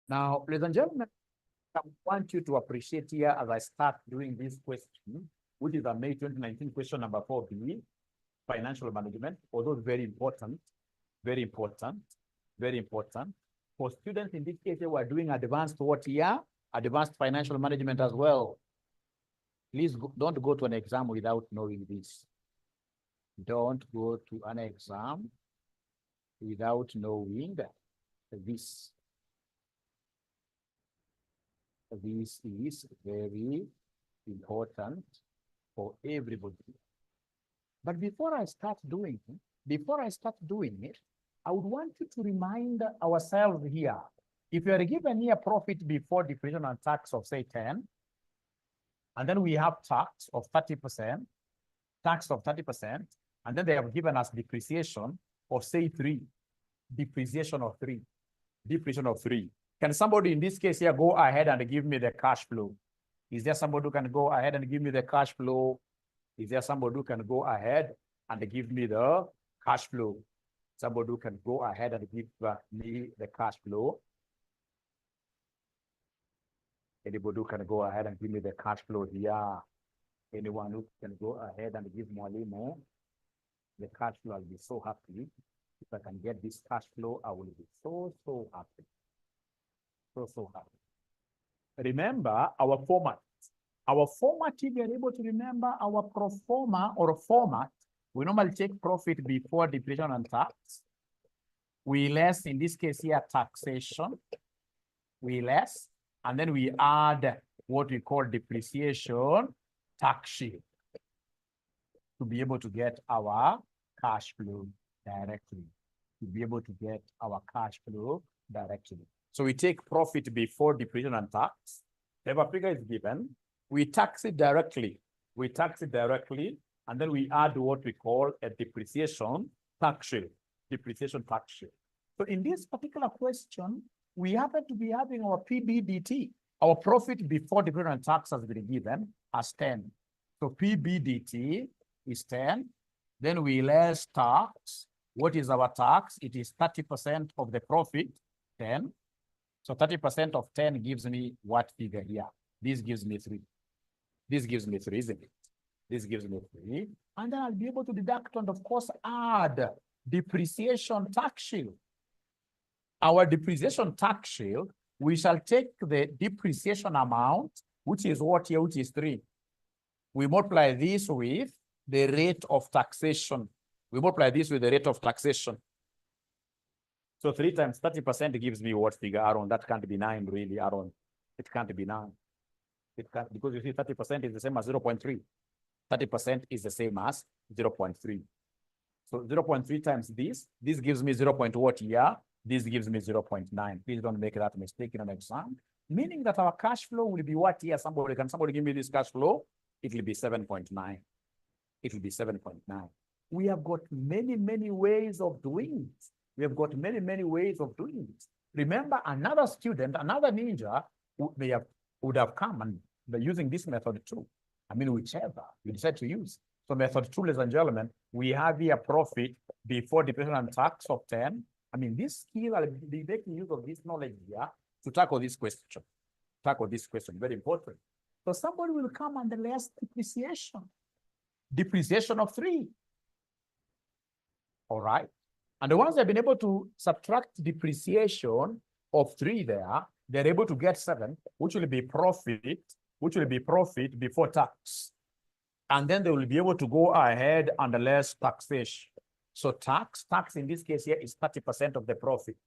Now, ladies and gentlemen, I want you to appreciate here as I start doing this question, which is a May 2019 question number 4b, financial management, although very important, very important, very important. For students in this case, we are doing advanced what here? Advanced financial management as well. Please don't go to an exam without knowing this. Don't go to an exam without knowing this. This is very important for everybody. But before I start doing it, I would want you to remind ourselves here. If you are given here profit before depreciation and tax of say 10, and then we have tax of 30%, and then they have given us depreciation of say 3, depreciation of 3. Can somebody in this case here go ahead and give me the cash flow? Is there somebody who can go ahead and give me the cash flow? Is there somebody who can go ahead and give me the cash flow? Somebody who can go ahead and give me the cash flow? Anybody who can go ahead and give me the cash flow here? Anyone who can go ahead and give Mwalimu the cash flow? I'll be so happy. If I can get this cash flow, I will be so happy. So happy. Remember our format. Our format, if you're able to remember our pro forma or format, we normally take profit before depreciation and tax. We less, in this case here, taxation. We less, and then we add what we call depreciation tax shield to be able to get our cash flow directly. So we take profit before depreciation and tax. If a figure is given, we tax it directly. And then we add what we call a depreciation tax shield. So in this particular question, we happen to be having our PBDT. Our profit before depreciation and tax has been given as 10. So PBDT is 10. Then we less tax. What is our tax? It is 30% of the profit, 10. So 30% of 10 gives me what figure here? This gives me 3. This gives me 3, isn't it? This gives me 3. And then I'll be able to deduct and, of course, add depreciation tax shield. Our depreciation tax shield, we shall take the depreciation amount, which is what here, which is 3. We multiply this with the rate of taxation. So 3 times 30% gives me what figure, Aaron? That can't be 9, really, Aaron. It can't be 9. It can't, because you see 30% is the same as 0.3. 30% is the same as 0.3. So 0.3 times this gives me 0. What here? This gives me 0.9. Please don't make that mistake in an exam. Meaning that our cash flow will be what here? Can somebody give me this cash flow? It will be 7.9. It will be 7.9. We have got many ways of doing it. Remember, another student, another ninja would have come and they're using this method too. I mean, whichever you decide to use. So method 2, ladies and gentlemen, we have here profit before depreciation and tax of 10. I mean, this skill, I'll be making use of this knowledge here to tackle this question. Very important. So somebody will come and less depreciation of 3. All right. And the ones that have been able to subtract depreciation of 3 there, they're able to get 7, which will be profit before tax. And then they will be able to go ahead and less taxation. So tax in this case here is 30% of the profit.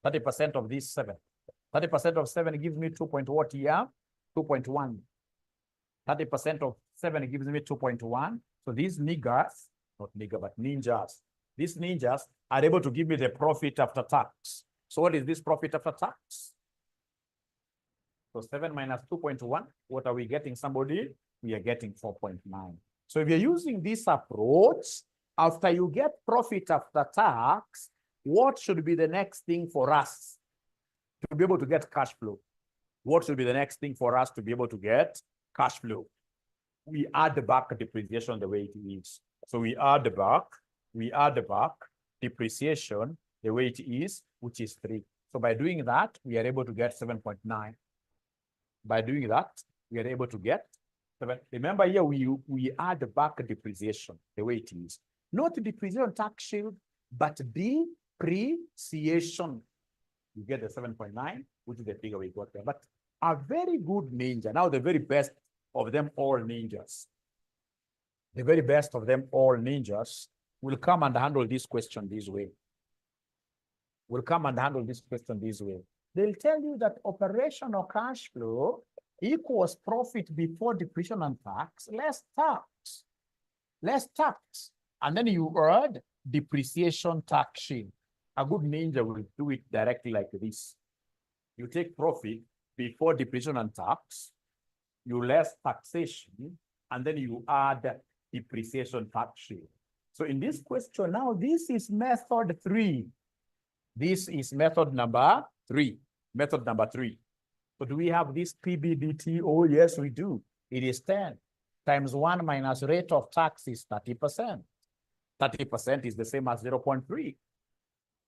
30% of this 7. 30% of 7 gives me 2.what here? 2.1. 30% of 7 gives me 2.1. So these niggers, not nigger, but ninjas, these ninjas are able to give me the profit after tax. So what is this profit after tax? So 7 minus 2.1, what are we getting, somebody? We are getting 4.9. So if you're using this approach, after you get profit after tax, what should be the next thing for us to be able to get cash flow? What should be the next thing for us to be able to get cash flow? We add back depreciation the way it is. So we add back depreciation the way it is, which is 3. So by doing that, we are able to get 7.9. By doing that, we are able to get 7. Remember here, we add back depreciation the way it is. Not depreciation tax shield, but depreciation. You get the 7.9, which is the figure we got there. But a very good ninja, now the very best of them all ninjas, the very best of them all ninjas will come and handle this question this way. Will come and handle this question this way. They'll tell you that operational cash flow equals profit before depreciation and tax, less tax. Less tax. And then you add depreciation tax shield. A good ninja will do it directly like this. You take profit before depreciation and tax, you less taxation, and then you add depreciation tax shield. So in this question now, this is method 3. This is method number 3. Method number 3. So do we have this PBDT? Oh, yes, we do. It is 10 times 1 minus rate of tax is 30%. 30% is the same as 0.3.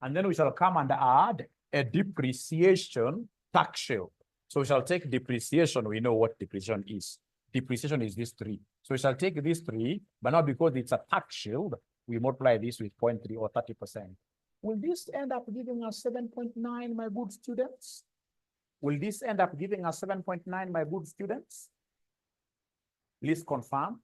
And then we shall come and add a depreciation tax shield. So we shall take depreciation. We know what depreciation is. Depreciation is this 3. So we shall take this 3, but now because it's a tax shield, we multiply this with 0.3 or 30%. Will this end up giving us 7.9, my good students? Will this end up giving us 7.9, my good students? Please confirm.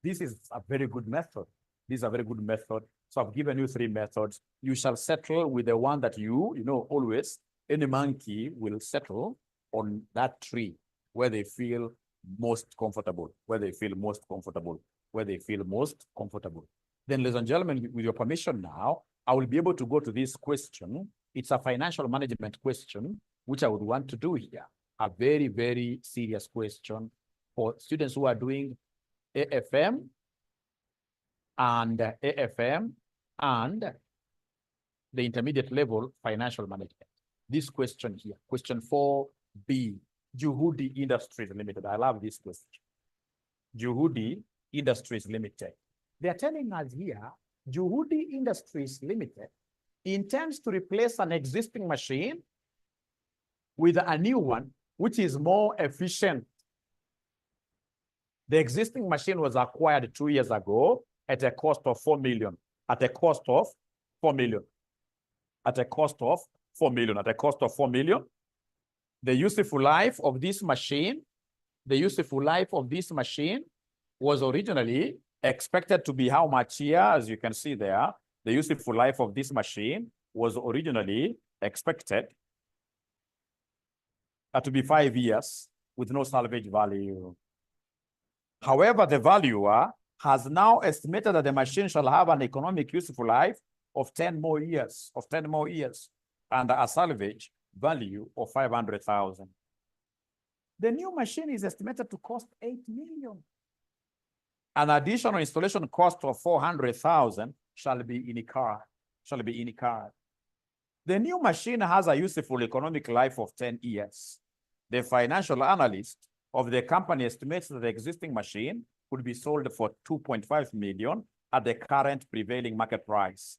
This is a very good method. This is a very good method. So I've given you 3 methods. You shall settle with the one that you know, always, any monkey will settle on that tree where they feel most comfortable, where they feel most comfortable, where they feel most comfortable. Then, ladies and gentlemen, with your permission now, I will be able to go to this question. It's a financial management question, which I would want to do here. A very, very serious question for students who are doing AFM and AFM and the intermediate level financial management. This question here, question 4b, Juhudi Industries Limited. I love this question. Juhudi Industries Limited. They are telling us here, Juhudi Industries Limited intends to replace an existing machine with a new one, which is more efficient. The existing machine was acquired 2 years ago at a cost of 4 million, at a cost of 4 million, at a cost of 4 million, at a cost of 4 million. The useful life of this machine, was originally expected to be how much here? As you can see there, the useful life of this machine was originally expected to be 5 years with no salvage value. However, the valuer has now estimated that the machine shall have an economic useful life of 10 more years, and a salvage value of 500,000. The new machine is estimated to cost 8 million. An additional installation cost of 400,000 shall be incurred. The new machine has a useful economic life of 10 years. The financial analyst of the company estimates that the existing machine could be sold for 2.5 million at the current prevailing market price.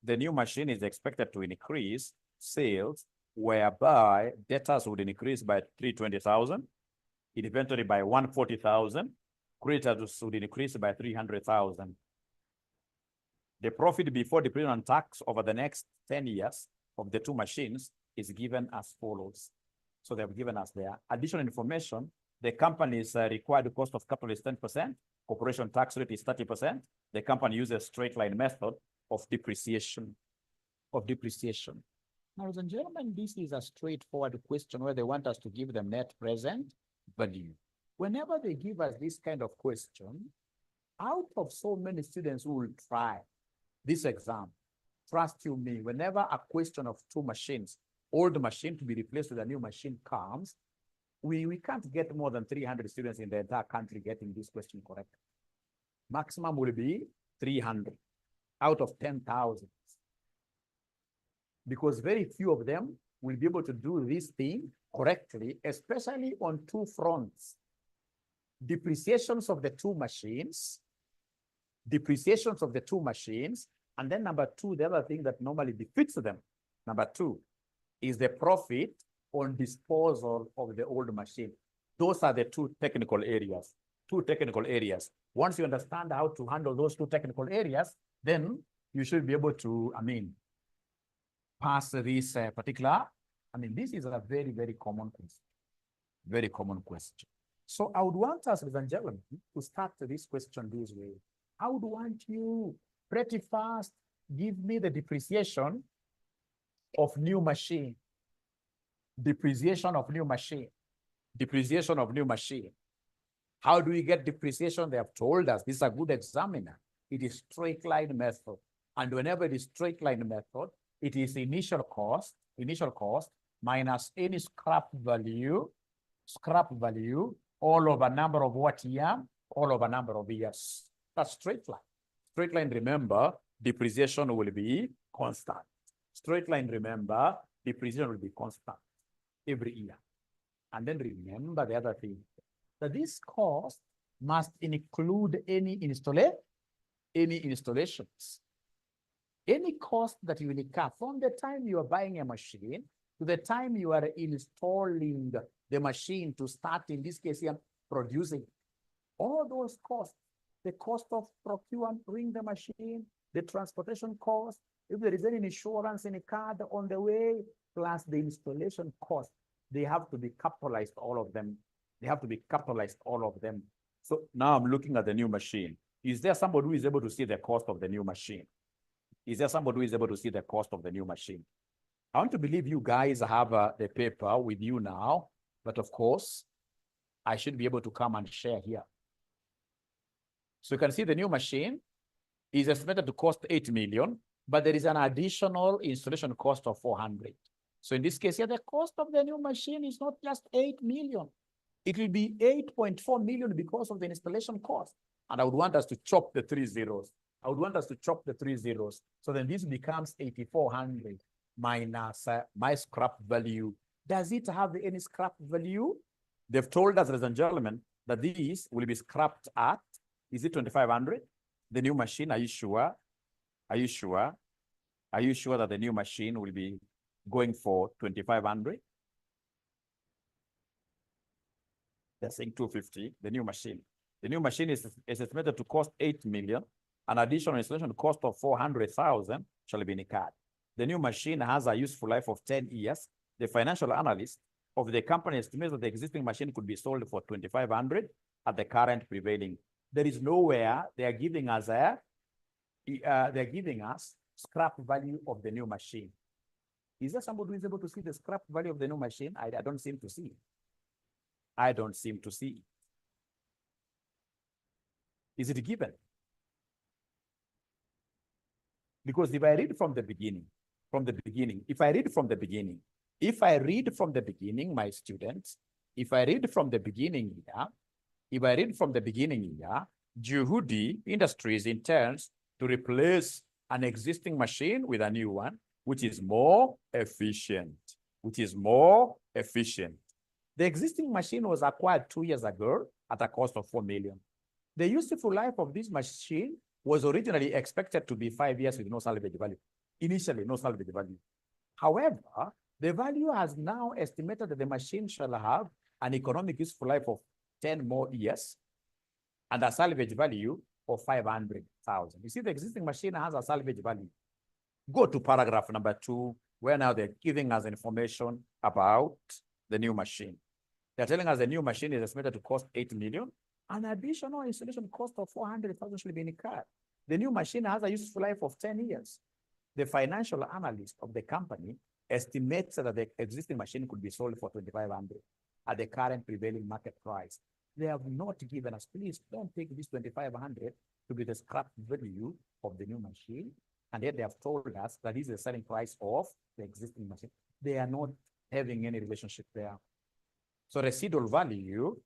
The new machine is expected to increase sales, whereby debtors would increase by 320,000, inventory by 140,000, creditors would increase by 300,000. The profit before depreciation and tax over the next 10 years of the 2 machines is given as follows. So they've given us their additional information. The company's required cost of capital is 10%. Corporation tax rate is 30%. The company uses straight line method of depreciation. Now, ladies and gentlemen, this is a straightforward question where they want us to give them net present value. Whenever they give us this kind of question, out of so many students who will try this exam, trust you me, whenever a question of 2 machines, old machine to be replaced with a new machine comes, we can't get more than 300 students in the entire country getting this question correct. Maximum will be 300 out of 10,000. Because very few of them will be able to do this thing correctly, especially on 2 fronts. Depreciations of the 2 machines, and then number 2, the other thing that normally defeats them Number two is the profit on disposal of the old machine. Those are the two technical areas. Once you understand how to handle those two technical areas, then you should be able to, pass this particular, this is a very, very common question. Very common question. So I would want us, ladies and gentlemen, to start this question this way. I would want you pretty fast, give me the depreciation of new machine. Depreciation of new machine. Depreciation of new machine. How do we get depreciation? They have told us, this is a good examiner. It is straight line method. And whenever it is straight line method, it is initial cost minus any scrap value, all over number of what year? All over number of years. That's straight line. Straight line, remember, depreciation will be constant. Straight line, remember, depreciation will be constant every year. And then remember the other thing, that this cost must include any installations. Any cost that you will incur from the time you are buying a machine to the time you are installing the machine to start, in this case here, producing. All those costs, the cost of procuring the machine, the transportation cost, if there is any insurance in a card on the way, plus the installation cost, they have to be capitalized, all of them. They have to be capitalized, all of them. So now I'm looking at the new machine. Is there somebody who is able to see the cost of the new machine? Is there somebody who is able to see the cost of the new machine? I want to believe you guys have the paper with you now, but of course, I should be able to come and share here. So you can see the new machine is estimated to cost 8 million, but there is an additional installation cost of 400. So in this case here, the cost of the new machine is not just 8 million. It will be 8.4 million because of the installation cost. And I would want us to chop the 3 zeros. So then this becomes 8,400 minus my scrap value. Does it have any scrap value? They've told us, ladies and gentlemen, that this will be scrapped at, is it 2,500? The new machine, are you sure? Are you sure? Are you sure that the new machine will be going for 2,500? They're saying 250, the new machine. The new machine is estimated to cost 8 million. An additional installation cost of 400,000 shall be incurred. The new machine has a useful life of 10 years. The financial analyst of the company estimates that the existing machine could be sold for 2,500 at the current prevailing. There is nowhere they are giving us scrap value of the new machine. Is there somebody who is able to see the scrap value of the new machine? I don't seem to see. I don't seem to see. Is it given? Because if I read from the beginning, if I read from the beginning, my students, if I read from the beginning here, Juhudi Industries intends to replace an existing machine with a new one, which is more efficient. The existing machine was acquired 2 years ago at a cost of 4 million. The useful life of this machine was originally expected to be 5 years with no salvage value. Initially, no salvage value. However, the value has now estimated that the machine shall have an economic useful life of 10 more years and a salvage value of 500,000. You see, the existing machine has a salvage value. Go to paragraph number 2, where now they're giving us information about the new machine. They're telling us the new machine is estimated to cost 8 million. An additional installation cost of 400,000 should be incurred. The new machine has a useful life of 10 years. The financial analyst of the company estimates that the existing machine could be sold for 2,500 at the current prevailing market price. They have not given us, please don't take this 2,500 to be the scrap value of the new machine. And yet they have told us that this is the selling price of the existing machine. They are not having any relationship there. So residual value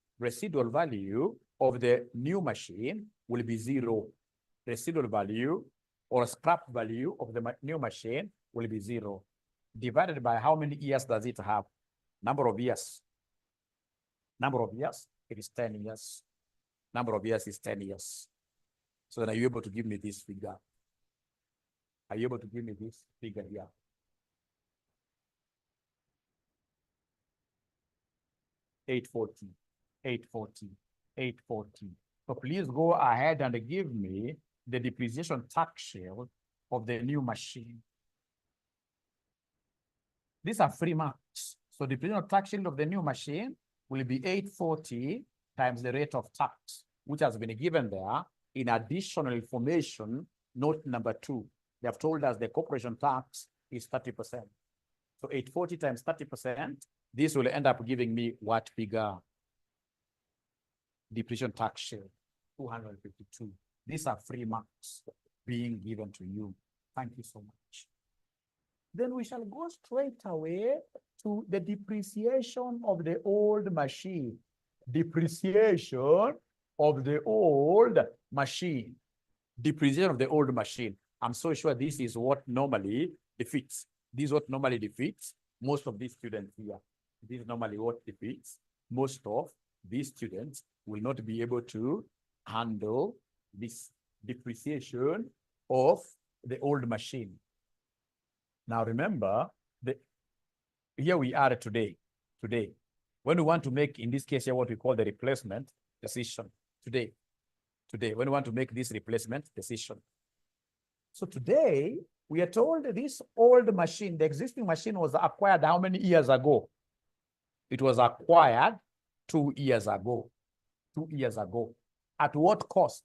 of the new machine will be 0. Residual value or scrap value of the new machine will be 0. Divided by how many years does it have? Number of years. It is 10 years. Number of years is 10 years. So then are you able to give me this figure? Are you able to give me this figure here? 840, 840, 840. So please go ahead and give me the depreciation tax shield of the new machine. These are free marks. So the depreciation tax shield of the new machine will be 840 times the rate of tax, which has been given there in additional information, note number 2. They have told us the corporation tax is 30%. So 840 times 30%, this will end up giving me what figure? Depreciation tax shield, 252. These are free marks being given to you. Thank you so much. Then we shall go straight away to the depreciation of the old machine. Depreciation of the old machine. Depreciation of the old machine. I'm so sure this is what normally defeats. This is what normally defeats most of these students here. This is normally what defeats most of these students will not be able to handle this depreciation of the old machine. Now remember, here we are today. When we want to make, in this case here, what we call the replacement decision. Today, when we want to make this replacement decision. So today, we are told this old machine, the existing machine was acquired how many years ago? It was acquired 2 years ago. 2 years ago. At what cost?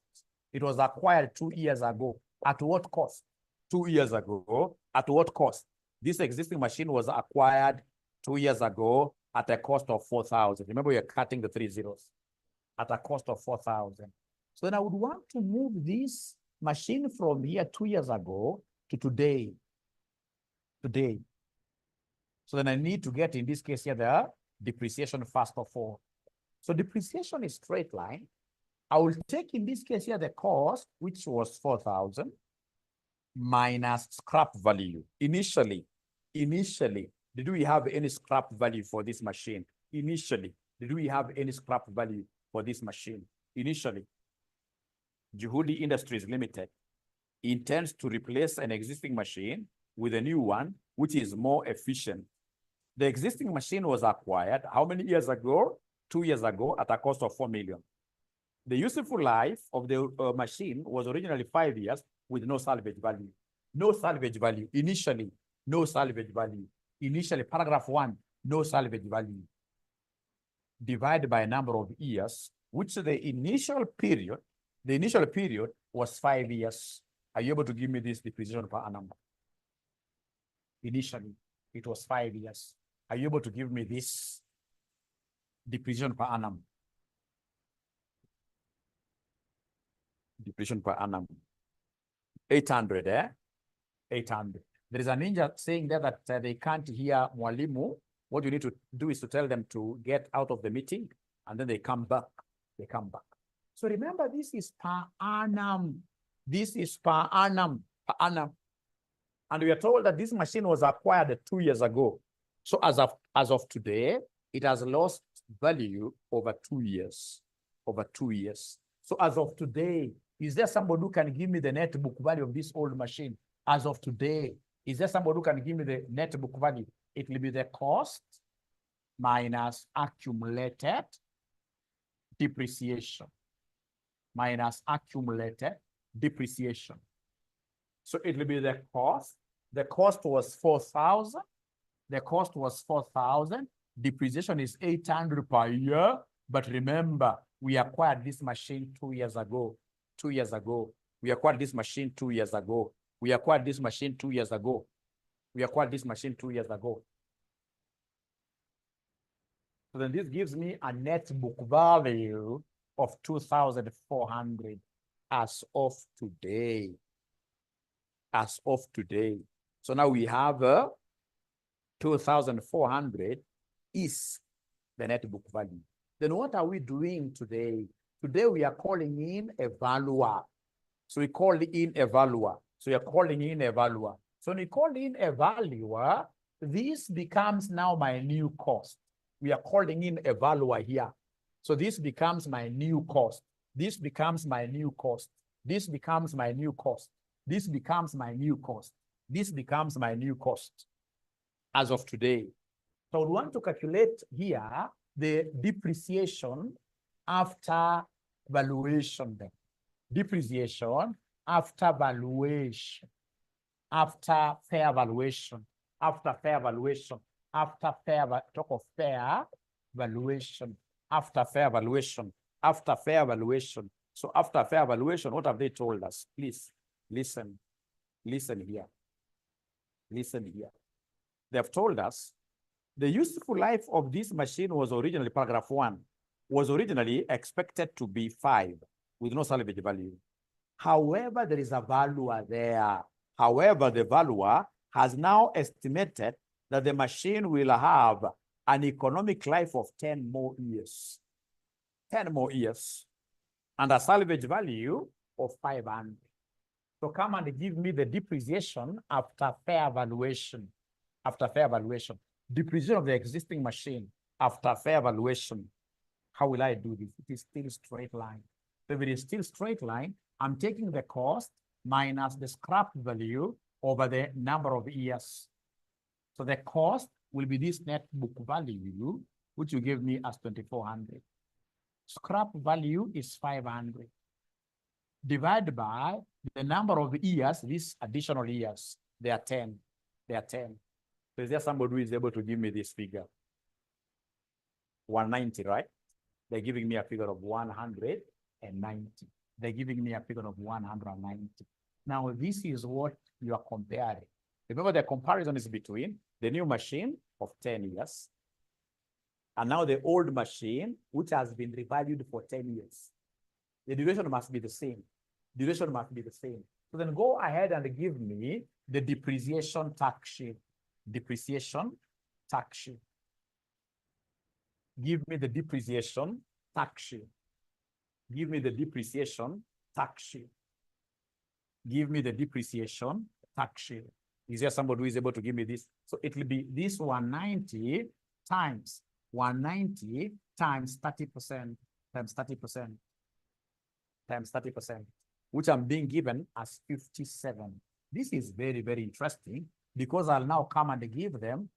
It was acquired 2 years ago. At what cost? 2 years ago. At what cost? This existing machine was acquired 2 years ago at a cost of 4,000. Remember, we are cutting the 3 zeros. At a cost of 4,000. So then I would want to move this machine from here 2 years ago to today. So then I need to get, in this case here, the depreciation first of all. So depreciation is straight line. I will take, in this case here, the cost, which was 4,000, minus scrap value. Initially, did we have any scrap value for this machine? Initially, did we have any scrap value for this machine? Initially, Juhudi Industries Limited intends to replace an existing machine with a new one, which is more efficient. The existing machine was acquired how many years ago? 2 years ago at a cost of 4 million. The useful life of the machine was originally 5 years with no salvage value. No salvage value. Initially, no salvage value. Initially, paragraph 1, no salvage value. Divided by a number of years, which the initial period was 5 years. Are you able to give me this depreciation per annum? Initially, it was 5 years. Are you able to give me this depreciation per annum? Depreciation per annum. 800, eh? 800. There is a ninja saying there that they can't hear Mwalimu. What you need to do is to tell them to get out of the meeting, and then they come back. They come back. So remember, this is per annum. This is per annum. Per annum. And we are told that this machine was acquired 2 years ago. So as of today, it has lost value over 2 years. Over 2 years. So as of today, is there somebody who can give me the net book value of this old machine? As of today, is there somebody who can give me the net book value? It will be the cost minus accumulated depreciation. Minus accumulated depreciation. So it will be the cost. The cost was 4,000. The cost was 4,000. Depreciation is 800 per year. But remember, we acquired this machine 2 years ago. 2 years ago. We acquired this machine 2 years ago. We acquired this machine 2 years ago. We acquired this machine 2 years ago. So then this gives me a net book value of 2,400 as of today. As of today. So now we have 2,400 is the net book value. Then what are we doing today? Today we are calling in a valuer. So we call in a valuer. So we are calling in a valuer. So when we call in a valuer, this becomes now my new cost. We are calling in a valuer here. So this becomes my new cost. This becomes my new cost. This becomes my new cost. This becomes my new cost. This becomes my new cost as of today. So we want to calculate here the depreciation after valuation. Then. Depreciation after valuation, after fair valuation, after fair valuation, after fair, talk of fair valuation, after fair valuation, after fair valuation. So after fair valuation, what have they told us? Please listen, listen here, listen here. They have told us the useful life of this machine was originally, paragraph 1, was originally expected to be 5 with no salvage value. However, there is a valuer there. However, the valuer has now estimated that the machine will have an economic life of 10 more years. 10 more years. And a salvage value of 500. So come and give me the depreciation after fair valuation. After fair valuation. Depreciation of the existing machine after fair valuation. How will I do this? It is still straight line. So if it is still straight line, I'm taking the cost minus the scrap value over the number of years. So the cost will be this net book value, which you give me as 2,400. Scrap value is 500. Divided by the number of years, these additional years, they are 10. They are 10. So is there somebody who is able to give me this figure? 190, right? They're giving me a figure of 190. They're giving me a figure of 190. Now, this is what you are comparing. Remember, the comparison is between the new machine of 10 years and now the old machine, which has been revalued for 10 years. The duration must be the same. Duration must be the same. So then go ahead and give me the depreciation tax sheet. Depreciation tax sheet. Give me the depreciation tax sheet. Give me the depreciation tax sheet. Give me the depreciation tax sheet. Is there somebody who is able to give me this? So it will be this 190 times 190 times 30% times 30% times 30%, which I'm being given as 57. This is very, very interesting because I'll now come and give them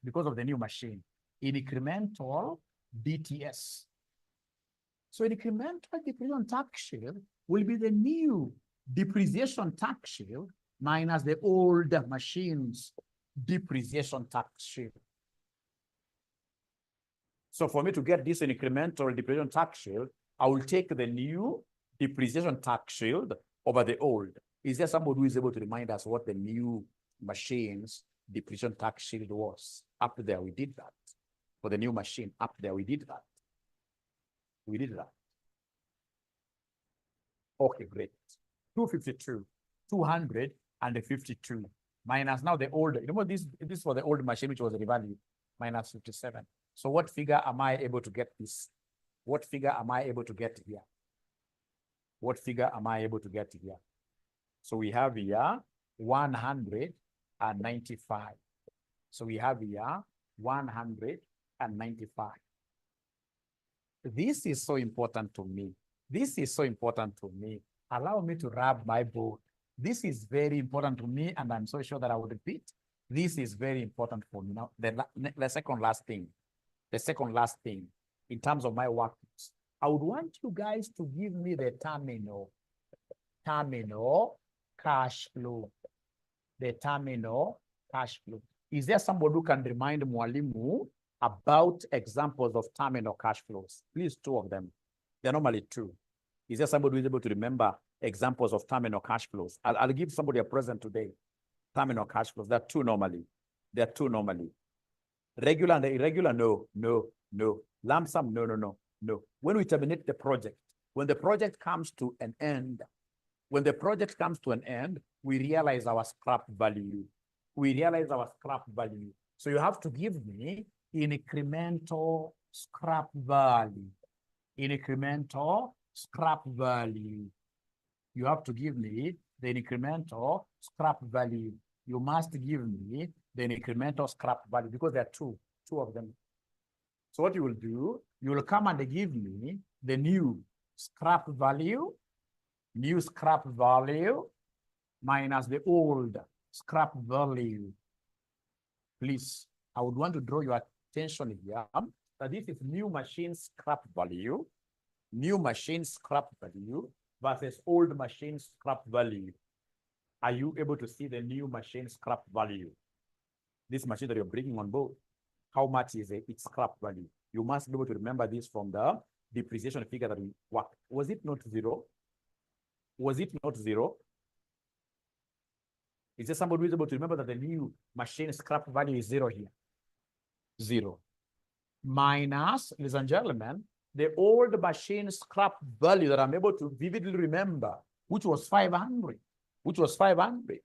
because of the new machine, incremental DTS. So incremental depreciation tax shield will be the new depreciation tax shield minus the old machine's depreciation tax shield. So for me to get this incremental depreciation tax shield, I will take the new depreciation tax shield over the old. Is there somebody who is able to remind us what the new machine's depreciation tax shield was? Up there, we did that. For the new machine, up there, we did that. We did that. Okay, great. 252, 252 minus now the old. Remember this was the old machine which was revalued minus 57. So what figure am I able to get this? What figure am I able to get here? What figure am I able to get here? So we have here 195. So we have here 195. This is so important to me. This is so important to me. Allow me to rub my board. This is very important to me, and I'm so sure that I will repeat. This is very important for me. Now, the second last thing in terms of my work, I would want you guys to give me the terminal cash flow. The terminal cash flow. Is there somebody who can remind Mwalimu about examples of terminal cash flows? Please, 2 of them. They're normally 2. Is there somebody who is able to remember examples of terminal cash flows? I'll give somebody a present today. Terminal cash flows. There are 2 normally. There are 2 normally. Regular and irregular, no. Lump sum, no. When we terminate the project, when the project comes to an end, we realize our scrap value. So you have to give me incremental scrap value. Incremental scrap value. You have to give me the incremental scrap value. You must give me the incremental scrap value because there are 2 of them. So what you will do, you will come and give me the new scrap value minus the old scrap value. Please, I would want to draw your attention here that this is new machine scrap value, versus old machine scrap value. Are you able to see the new machine scrap value? This machine that you're bringing on board, how much is its scrap value? You must be able to remember this from the depreciation figure that we worked. Was it not zero? Was it not zero? Is there somebody who is able to remember that the new machine scrap value is zero here? Zero. Minus, ladies and gentlemen, the old machine scrap value that I'm able to vividly remember, which was 500, which was 500.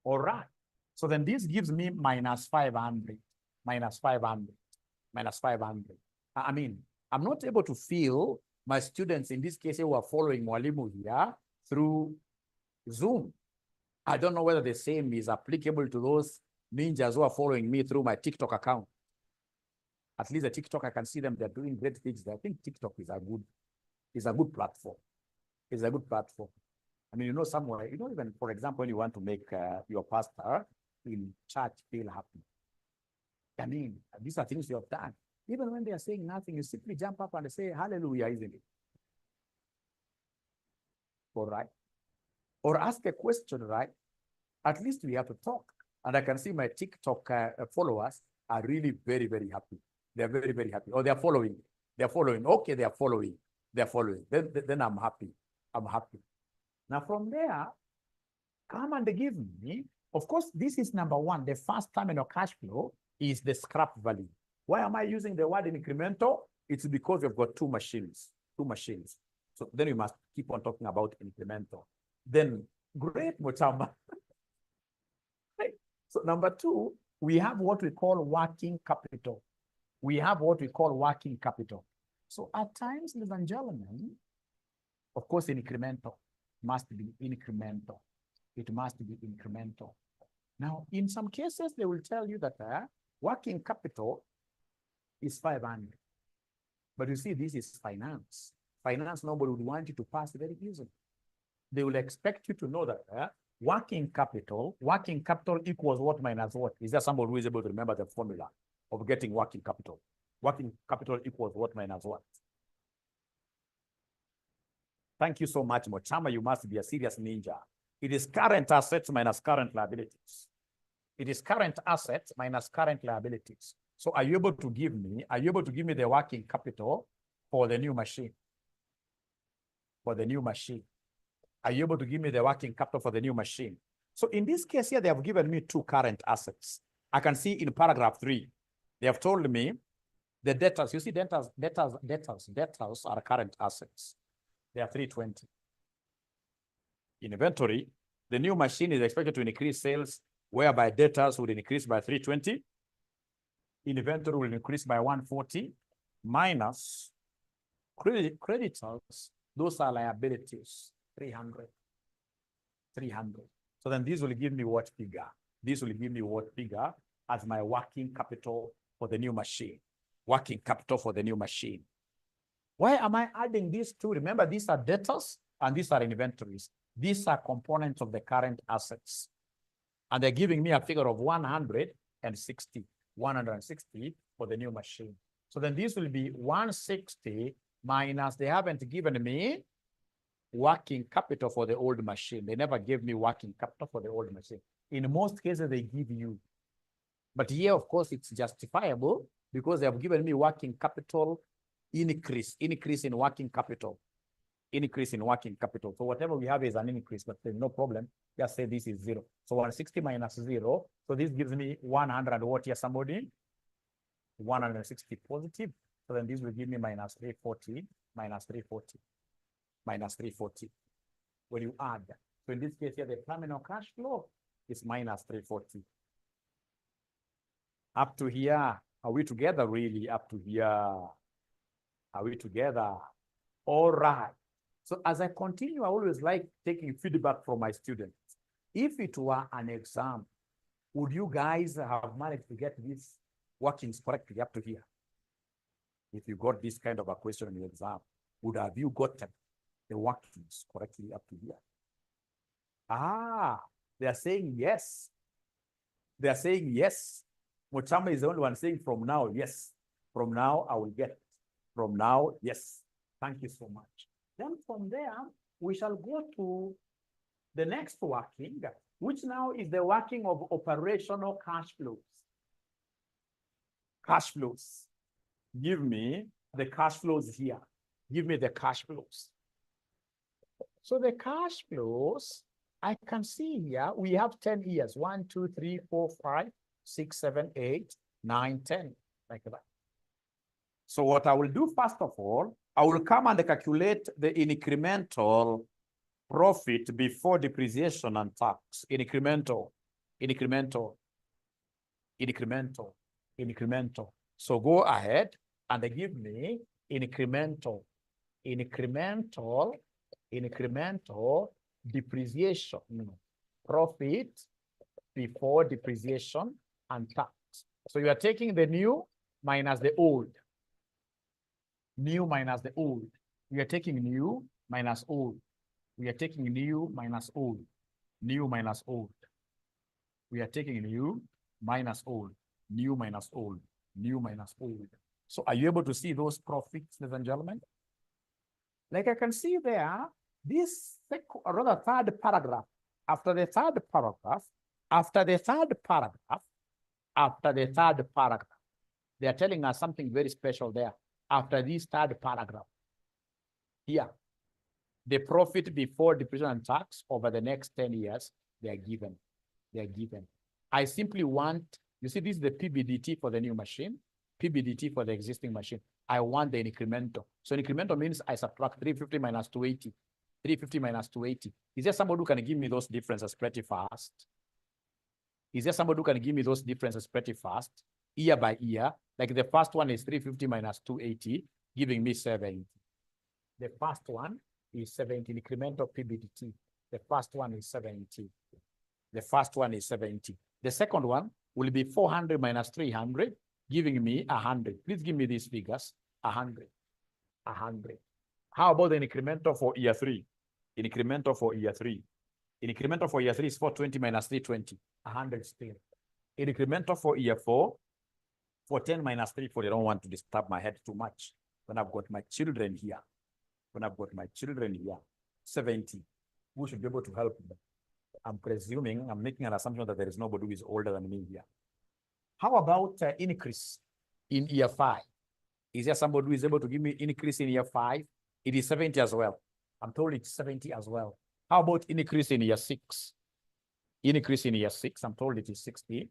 All right. So then this gives me minus 500. I mean, I'm not able to feel my students, in this case, who are following Mwalimu here through Zoom. I don't know whether the same is applicable to those ninjas who are following me through my TikTok account. At least the TikTok, I can see them, they're doing great things. I think TikTok is a good platform. It's a good platform. I mean, you know, somewhere, you know, even for example, when you want to make your pastor in church feel happy. I mean, these are things you have done. Even when they are saying nothing, you simply jump up and say, hallelujah, isn't it? All right. Or ask a question, right? At least we have to talk. And I can see my TikTok followers are really very, very happy. They're very, very happy. Oh, they're following. They're following. Okay, they're following. They're following. Then I'm happy. I'm happy. Now from there, come and give me, of course, this is number one. The first terminal cash flow is the scrap value. Why am I using the word incremental? It's because we've got two machines. So then we must keep on talking about incremental. Then, great, Mutamba. Right. So number two, we have what we call working capital. So at times, ladies and gentlemen, of course, incremental must be incremental. It must be incremental. Now, in some cases, they will tell you that working capital is 500. But you see, this is finance. Finance, nobody would want you to pass very easily. They will expect you to know that working capital equals what minus what? Is there somebody who is able to remember the formula of getting working capital? Working capital equals what minus what? Thank you so much, Mochama. You must be a serious ninja. It is current assets minus current liabilities. It is current assets minus current liabilities. So are you able to give me the working capital for the new machine? Are you able to give me the working capital for the new machine? So in this case here, they have given me two current assets. I can see in paragraph 3, they have told me the debtors. You see, debtors are current assets. They are 320. Inventory, the new machine is expected to increase sales, whereby debtors would increase by 320. Inventory will increase by 140 minus creditors. Those are liabilities, 300. So then this will give me what figure? This will give me what figure as my working capital for the new machine? Working capital for the new machine. Why am I adding these two? Remember, these are debtors and these are inventories. These are components of the current assets. And they're giving me a figure of 160 for the new machine. So then this will be 160 minus, they haven't given me working capital for the old machine. They never gave me working capital for the old machine. In most cases, they give you. But here, of course, it's justifiable because they have given me working capital increase in working capital. So whatever we have is an increase, but there's no problem. Just say this is 0. So 160 minus 0. So this gives me 100 what here, somebody? 160 positive. So then this will give me minus 340. When you add. So in this case here, the terminal cash flow is minus 340. Up to here, are we together really? Up to here, are we together? All right. So as I continue, I always like taking feedback from my students. If it were an exam, would you guys have managed to get these workings correctly up to here? If you got this kind of a question in the exam, would have you gotten the workings correctly up to here? They are saying yes. They are saying yes. Mochama is the only one saying from now, yes. From now, I will get it. From now, yes. Thank you so much. Then from there, we shall go to the next working, which now is the working of operational cash flows. Cash flows. Give me the cash flows here. Give me the cash flows. So the cash flows, I can see here, we have 10 years. 1, 2, 3, 4, 5, 6, 7, 8, 9, 10, like that. So what I will do, first of all, I will come and calculate the incremental profit before depreciation and tax. Incremental. So go ahead and give me incremental depreciation, profit before depreciation and tax. So you are taking the new minus the old. New minus the old. We are taking new minus old. We are taking new minus old. New minus old. We are taking new minus old. New minus old. New minus old. So are you able to see those profits, ladies and gentlemen? Like I can see there, this rather third paragraph, after the third paragraph, they are telling us something very special there. After this third paragraph, here, the profit before depreciation and tax over the next 10 years, they are given. They are given. I simply want, you see, this is the PBDT for the new machine, PBDT for the existing machine. I want the incremental. So incremental means I subtract 350 minus 280. 350 minus 280. Is there somebody who can give me those differences pretty fast? Is there somebody who can give me those differences pretty fast, year by year? Like the first one is 350 minus 280, giving me 70. The first one is 70, incremental PBDT. The first one is 70. The first one is 70. The second one will be 400 minus 300, giving me 100. Please give me these figures, 100. 100. How about the incremental for year 3? Incremental for year 3. Incremental for year 3 is 420 minus 320, 100 still. Incremental for year 4, 410 minus 340. I don't want to disturb my head too much when I've got my children here. 70. Who should be able to help them? I'm presuming, I'm making an assumption that there is nobody who is older than me here. How about increase in year 5? Is there somebody who is able to give me increase in year 5? It is 70 as well. I'm told it's 70 as well. How about increase in year 6? Increase in year 6, I'm told it is 60.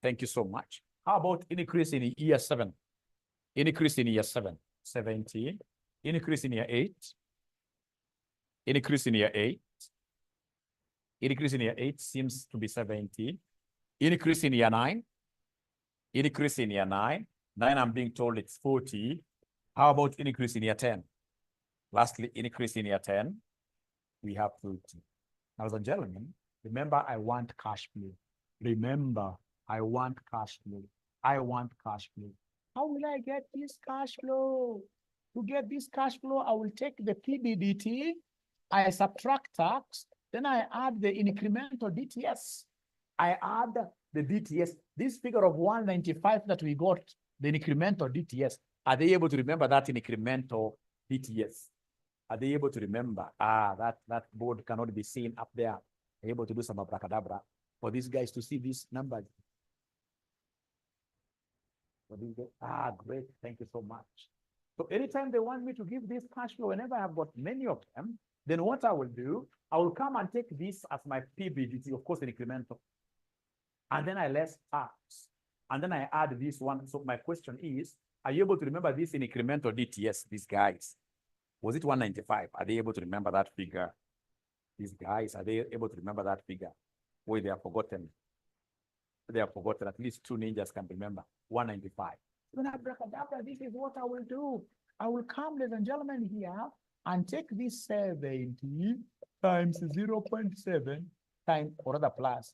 Thank you so much. How about increase in year 7? Increase in year 7, 70. Increase in year 8. Increase in year 8. Increase in year 8 seems to be 70. Increase in year 9. Increase in year 9. 9, I'm being told it's 40. How about increase in year 10? Lastly, increase in year 10, we have 30. Now, ladies and gentlemen, remember, I want cash flow. Remember, I want cash flow. I want cash flow. How will I get this cash flow? To get this cash flow, I will take the PBDT, I subtract tax, then I add the incremental DTS. I add the DTS. This figure of 195 that we got, the incremental DTS, are they able to remember that incremental DTS? Are they able to remember? That board cannot be seen up there. They're able to do some abracadabra for these guys to see these numbers. Great. Thank you so much. So anytime they want me to give this cash flow, whenever I've got many of them, then what I will do, I will come and take this as my PBDT, of course, an incremental. And then I less tax. And then I add this one. So my question is, are you able to remember this in incremental DTS, these guys? Was it 195? Are they able to remember that figure? These guys, are they able to remember that figure? Or they are forgotten? They are forgotten. At least 2 ninjas can remember 195. When I break it up, this is what I will do. I will come, ladies and gentlemen, here and take this 70 times 0.7 times, or rather plus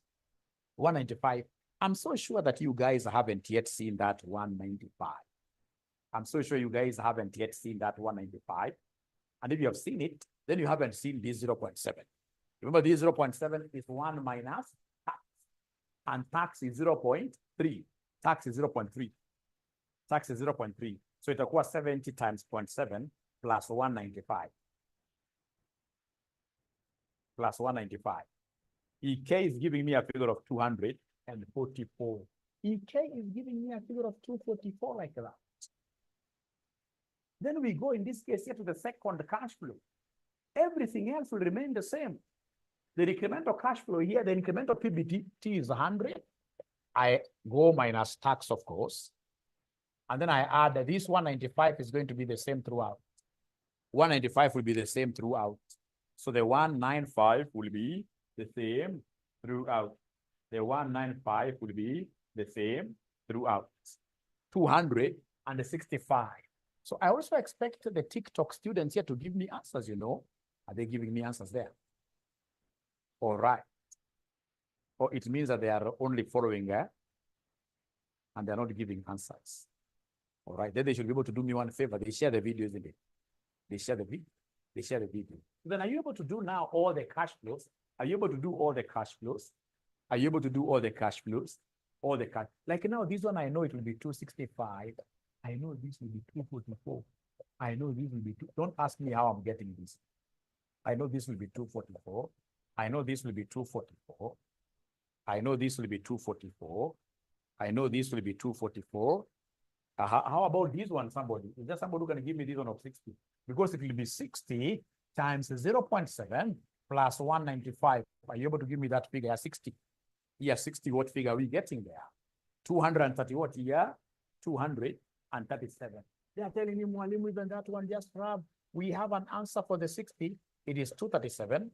195. I'm so sure that you guys haven't yet seen that 195. I'm so sure you guys haven't yet seen that 195. And if you have seen it, then you haven't seen this 0.7. Remember, this 0.7 is 1 minus tax. And tax is 0.3. Tax is 0.3. Tax is 0.3. So it equals 70 times 0.7 plus 195. Plus 195. EK is giving me a figure of 244. EK is giving me a figure of 244 like that. Then we go in this case here to the second cash flow. Everything else will remain the same. The incremental cash flow here, the incremental PBT is 100. I go minus tax, of course. And then I add that this 195 is going to be the same throughout. 195 will be the same throughout. So the 195 will be the same throughout. The 195 will be the same throughout. 265. So I also expect the TikTok students here to give me answers, you know. Are they giving me answers there? All right. Or it means that they are only following and they're not giving answers. All right. Then they should be able to do me one favor. They share the video, isn't it? They share the video. They share the video. Then are you able to do now all the cash flows? Are you able to do all the cash flows? Are you able to do all the cash flows? All the cash. Like now, this one, I know it will be 265. I know this will be 244. I know this will be don't ask me how I'm getting this. I know this will be 244. I know this will be 244. I know this will be 244. I know this will be 244. How about this one, somebody? Is there somebody who can give me this one of 60? Because it will be 60 times 0.7 plus 195. Are you able to give me that figure? 60. Yeah, 60. What figure are we getting there? 230 what year? 237. They are telling me, Mwalimu, even that one just grab. We have an answer for the 60. It is 237.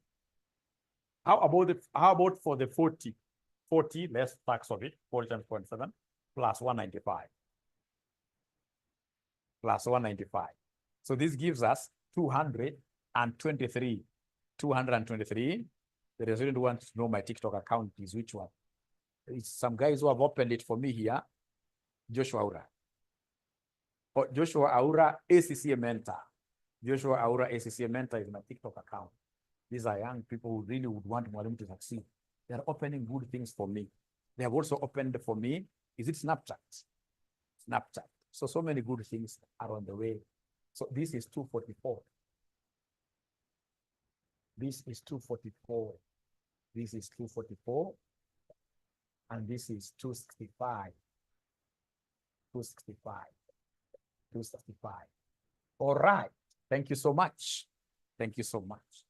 How about for the 40? 40 less tax of it, 40 times 0.7 plus 195. Plus 195. So this gives us 223. 223. The resident wants to know my TikTok account is which one. It's some guys who have opened it for me here. Joshua Aura. Oh, Joshua Aura, ACCA Mentor. Joshua Aura, ACCA Mentor is my TikTok account. These are young people who really would want Mwalimu to succeed. They are opening good things for me. They have also opened for me. Is it Snapchat? Snapchat. So many good things are on the way. So this is 244. This is 244. This is 244. And this is 265. 265. 265. All right. Thank you so much. Thank you so much.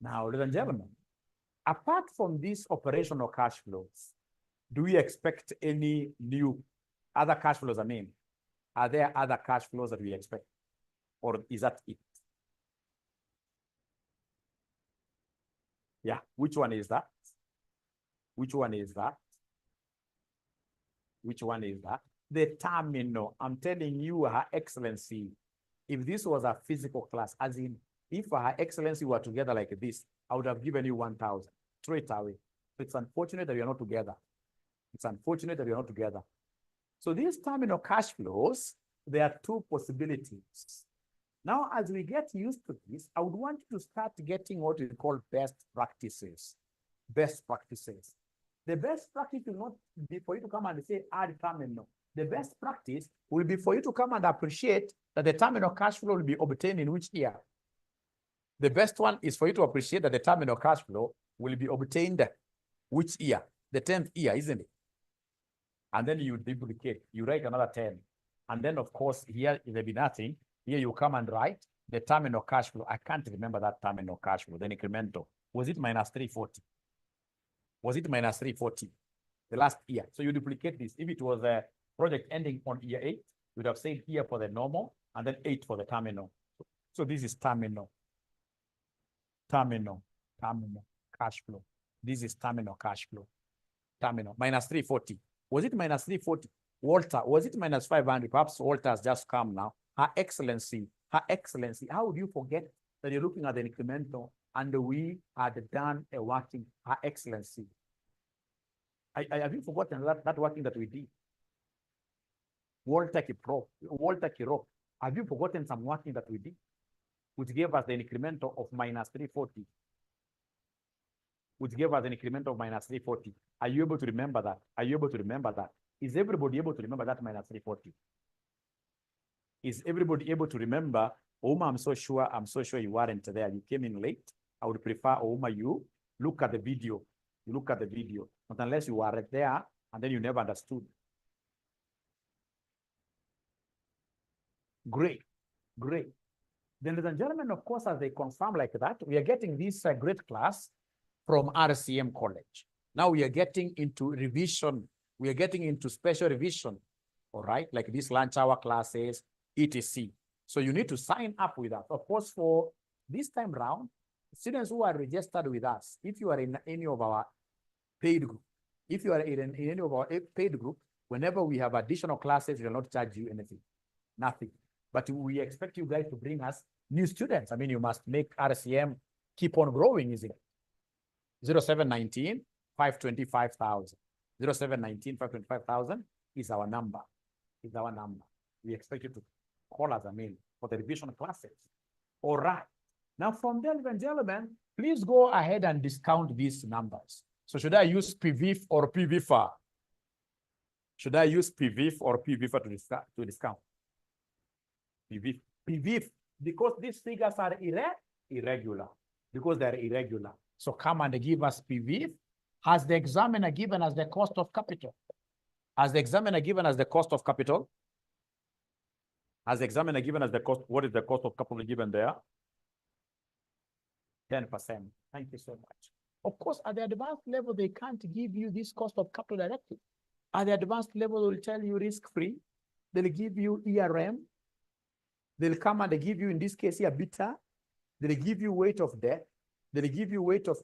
Now, ladies and gentlemen, apart from these operational cash flows, do we expect any new other cash flows? I mean, are there other cash flows that we expect? Or is that it? Yeah, which one is that? Which one is that? Which one is that? The terminal. I'm telling you, Her Excellency, if this was a physical class, as in, if Her Excellency were together like this, I would have given you 1,000 straight away. It's unfortunate that we are not together. It's unfortunate that we are not together. So these terminal cash flows, there are two possibilities. Now, as we get used to this, I would want you to start getting what we call best practices. Best practices. The best practice will not be for you to come and say, add terminal. The best practice will be for you to come and appreciate that the terminal cash flow will be obtained in which year. The best one is for you to appreciate that the terminal cash flow will be obtained which year? The 10th year, isn't it? And then you duplicate, you write another 10. And then, of course, here there be nothing. Here you come and write the terminal cash flow. I can't remember that terminal cash flow, the incremental. Was it minus 340? Was it minus 340? The last year. So you duplicate this. If it was a project ending on year 8, you would have said here for the normal and then 8 for the terminal. So this is terminal. Terminal cash flow. This is terminal cash flow. Terminal minus 340. Was it minus 340? Walter, was it minus 500? Perhaps Walter has just come now. Her Excellency, how would you forget that you're looking at the incremental and we had done a working, Her Excellency? Have you forgotten that working that we did? Walter Kirok, have you forgotten some working that we did, which gave us the incremental of minus 340? which gave us an increment of minus 340. Are you able to remember that? Are you able to remember that? Is everybody able to remember that minus 340? Is everybody able to remember? Oma, I'm so sure you weren't there. You came in late. I would prefer, Oma, you look at the video. You look at the video. But unless you were there and then you never understood. Great, great. Then, ladies and gentlemen, of course, as they confirm like that, we are getting this great class from RCM College. Now we are getting into revision. We are getting into special revision, all right? Like these lunch hour classes, etc. So you need to sign up with us. Of course, for this time round, students who are registered with us, if you are in any of our paid group, if you are in any of our paid group, whenever we have additional classes, we will not charge you anything, nothing. But we expect you guys to bring us new students. I mean, you must make RCM keep on growing, isn't it? 0719 525,000. 0719 525,000 is our number. Is our number. We expect you to call us, I mean, for the revision classes. All right. Now, from there, ladies and gentlemen, please go ahead and discount these numbers. So should I use PVIF or PVFA? Should I use PVIF or PVFA to discount? PVIF, because these figures are irregular. Because they're irregular. So come and give us PVIF. Has the examiner given us the cost of capital? Has the examiner given us the cost of capital? Has the examiner given us the cost? What is the cost of capital given there? 10%. Thank you so much. Of course, at the advanced level, they can't give you this cost of capital directly. At the advanced level, they'll tell you risk-free. They'll give you ERM. They'll come and they give you, in this case here, beta. They'll give you weight of debt. They'll give you weight of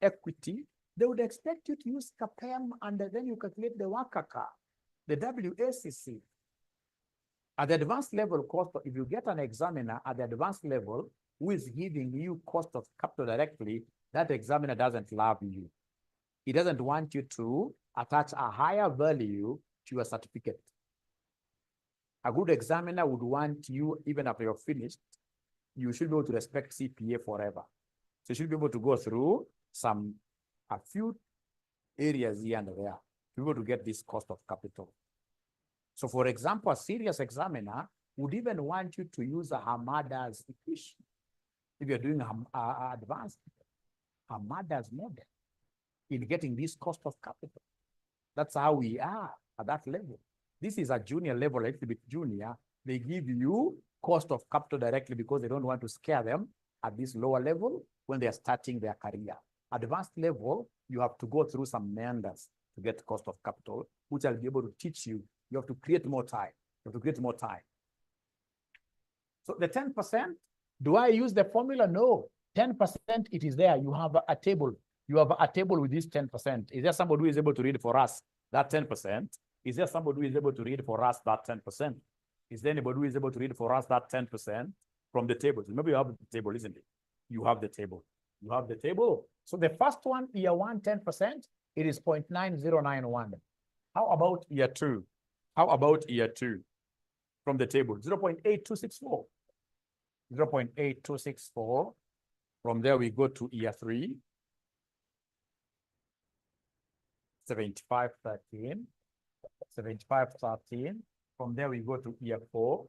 equity. They would expect you to use CAPM and then you calculate the WACACA, the WACC. At the advanced level cost, if you get an examiner at the advanced level who is giving you cost of capital directly, that examiner doesn't love you. He doesn't want you to attach a higher value to your certificate. A good examiner would want you, even after you're finished, you should be able to respect CPA forever. So you should be able to go through a few areas here and there to be able to get this cost of capital. So for example, a serious examiner would even want you to use a Hamada's equation. If you're doing advanced Hamada's model in getting this cost of capital. That's how we are at that level. This is a junior level, a little bit junior. They give you cost of capital directly because they don't want to scare them at this lower level when they are starting their career. Advanced level, you have to go through some meanders to get cost of capital, which I'll be able to teach you. You have to create more time. You have to create more time. So the 10%, do I use the formula? No. 10%, it is there. You have a table. You have a table with this 10%. Is there somebody who is able to read for us that 10%? Is there somebody who is able to read for us that 10%? Is there anybody who is able to read for us that 10% from the table? Maybe you have the table, isn't it? You have the table. You have the table. So the first one, year one, 10%, it is 0.9091. How about year two? How about year two? From the table, 0.8264. 0.8264. From there, we go to year three, 7513. 7513. From there, we go to year four.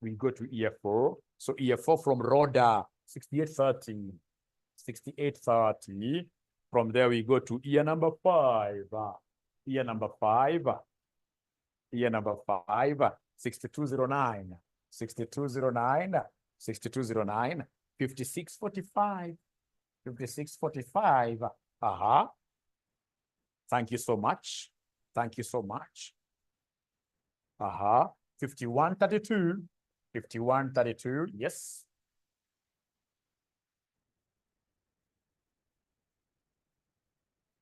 We go to year four. So year four from RODA, 6830. 6830. From there, we go to year number five. Year number five. Year number five. 6209. 6209. 6209. 5645. 5645. Thank you so much. Thank you so much. 5132. 5132. Yes.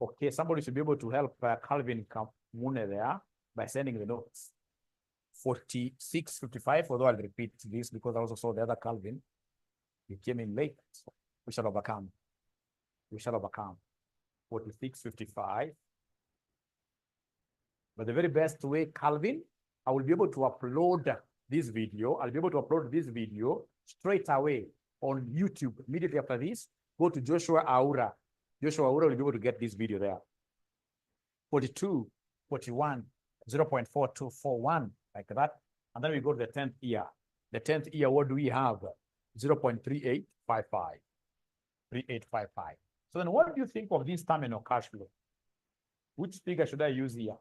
Okay, somebody should be able to help Calvin Kamune there by sending the notes. 4655, although I'll repeat this because I also saw the other Calvin. He came in late. So we shall overcome. We shall overcome. 4655. But the very best way, Calvin, I will be able to upload this video. I'll be able to upload this video straight away on YouTube. Immediately after this, go to Joshua Aura. Joshua Aura will be able to get this video there. 42, 41, 0.4241, like that. And then we go to the 10th year. The 10th year, what do we have? 0.3855. 3855. So then what do you think of this terminal cash flow? Which figure should I use here?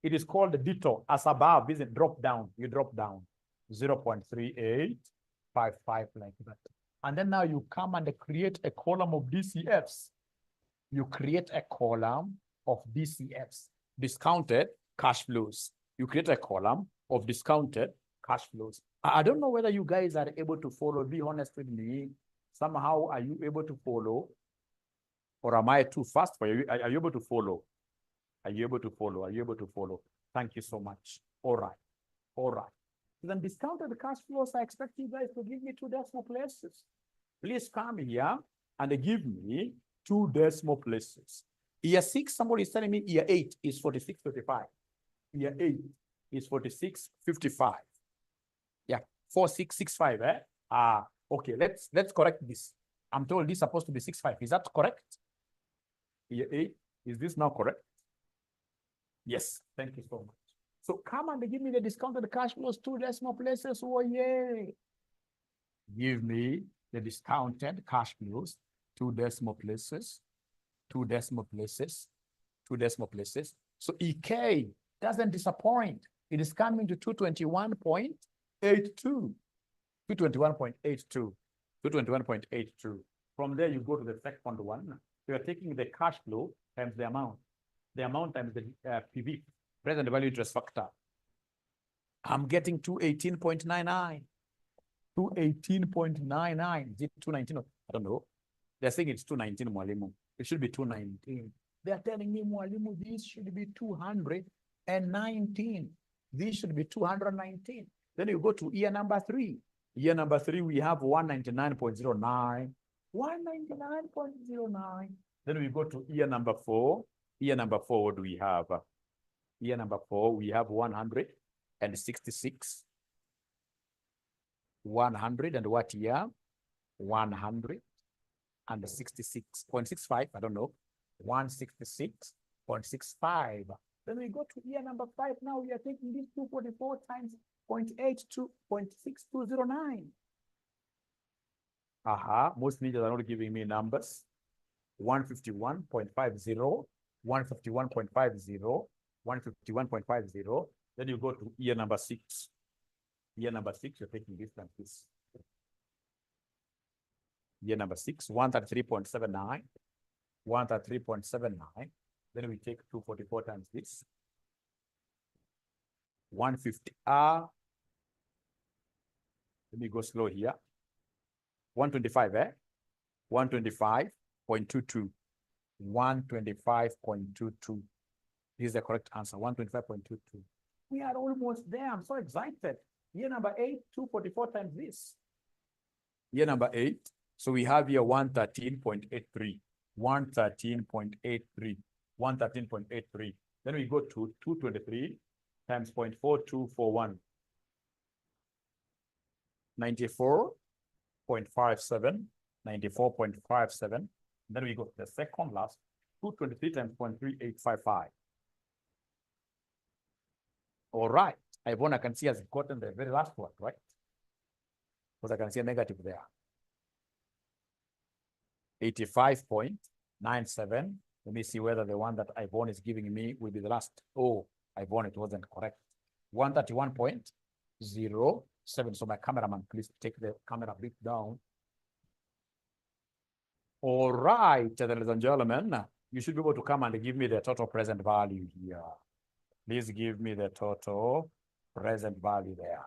It is called the detour. As above, is it drop down? You drop down 0.3855 like that. And then now you come and create a column of DCFs. You create a column of DCFs, discounted cash flows. You create a column of discounted cash flows. I don't know whether you guys are able to follow. Be honest with me. Somehow, are you able to follow? Or am I too fast for you? Are you able to follow? Are you able to follow? Are you able to follow? Thank you so much. All right. All right. Then discounted cash flows, I expect you guys to give me 2 decimal places. Please come here and give me 2 decimal places. Year 6, somebody is telling me year 8 is 46.55. Year 8 is 46.55. Yeah, 4665, eh? Okay, let's correct this. I'm told this is supposed to be 65. Is that correct? Year 8, is this now correct? Yes, thank you so much. So come and give me the discounted cash flows, 2 decimal places. Oh, yay. Give me the discounted cash flows, 2 decimal places, 2 decimal places, 2 decimal places. So EK doesn't disappoint. It is coming to 221.82. 221.82. 221.82. From there, you go to the second one. So you're taking the cash flow times the amount times the PV, present value interest factor. I'm getting 218.99. 218.99. Is it 219? I don't know. They're saying it's 219, Mwalimu. It should be 219. They're telling me, Mwalimu, this should be 219. This should be 219. Then you go to year number 3. Year number 3, we have 199.09. 199.09. Then we go to year number 4. Year number 4, what do we have? Year number 4, we have 166. 100 and what year? 166.65. I don't know. 166.65. Then we go to year number 5. Now we are taking this 244 times 0.82.6209. Most ninjas are not giving me numbers. 151.50, 151.50, 151.50. Then you go to year number 6. Year number 6, you're taking this like this. Year number 6, 133.79, 133.79. Then we take 244 times this. 150. Let me go slow here. 125, 125.22. 125.22. This is the correct answer. 125.22. We are almost there. I'm so excited. Year number 8, 244 times this. Year number 8. So we have here 113.83. 113.83. 113.83. Then we go to 223 times 0.4241. 94.57. 94.57. Then we go to the second last, 223 times 0.3855. All right. Yvonne, I can see has gotten the very last one, right? Because I can see a negative there. 85.97. Let me see whether the one that Yvonne is giving me will be the last. Oh, Yvonne, it wasn't correct. 131.07. So my cameraman, please take the camera bit down. All right, ladies and gentlemen, you should be able to come and give me the total present value here. Please give me the total present value there.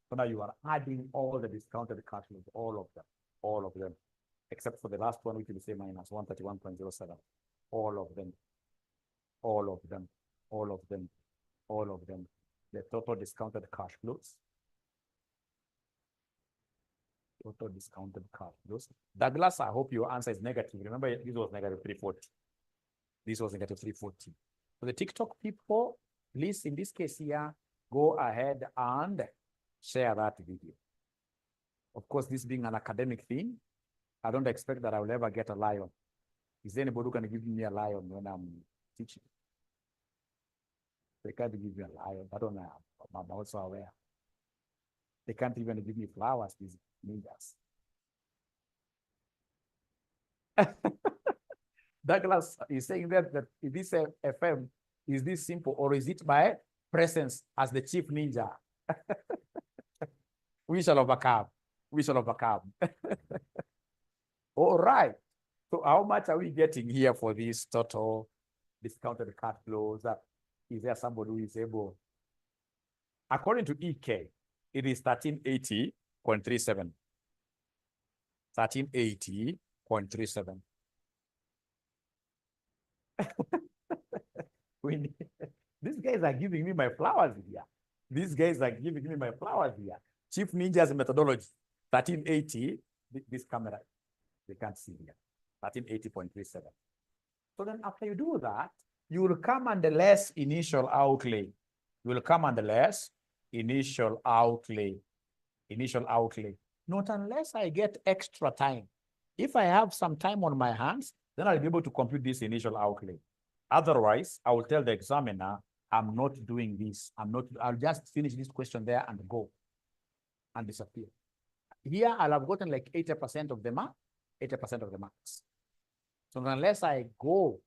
So now you are adding all the discounted cash flows, all of them, except for the last one, which will say minus 131.07. All of them. The total discounted cash flows. Total discounted cash flows. Douglas, I hope your answer is negative. Remember, this was negative 340. This was negative 340. For the TikTok people, please, in this case here, go ahead and share that video. Of course, this being an academic thing, I don't expect that I will ever get a lion. Is there anybody who can give me a lion when I'm teaching? They can't give me a lion. I don't know. I'm also aware. They can't even give me flowers, these ninjas. Douglas is saying that this FM, is this simple, or is it my presence as the chief ninja? We shall overcome. We shall overcome. All right. So how much are we getting here for this total discounted cash flows? Is there somebody who is able? According to EK, it is 1380.37. 1380.37. These guys are giving me my flowers here. These guys are giving me my flowers here. Chief Ninja's methodology, 1380. This camera, they can't see here. 1380.37. So then after you do that, you will come under less initial outlay. You will come under less initial outlay. Initial outlay. Not unless I get extra time. If I have some time on my hands, then I'll be able to compute this initial outlay. Otherwise, I will tell the examiner, I'm not doing this. I'll just finish this question there and go and disappear. Here, I'll have gotten like 80% of the mark, 80% of the marks. So unless I go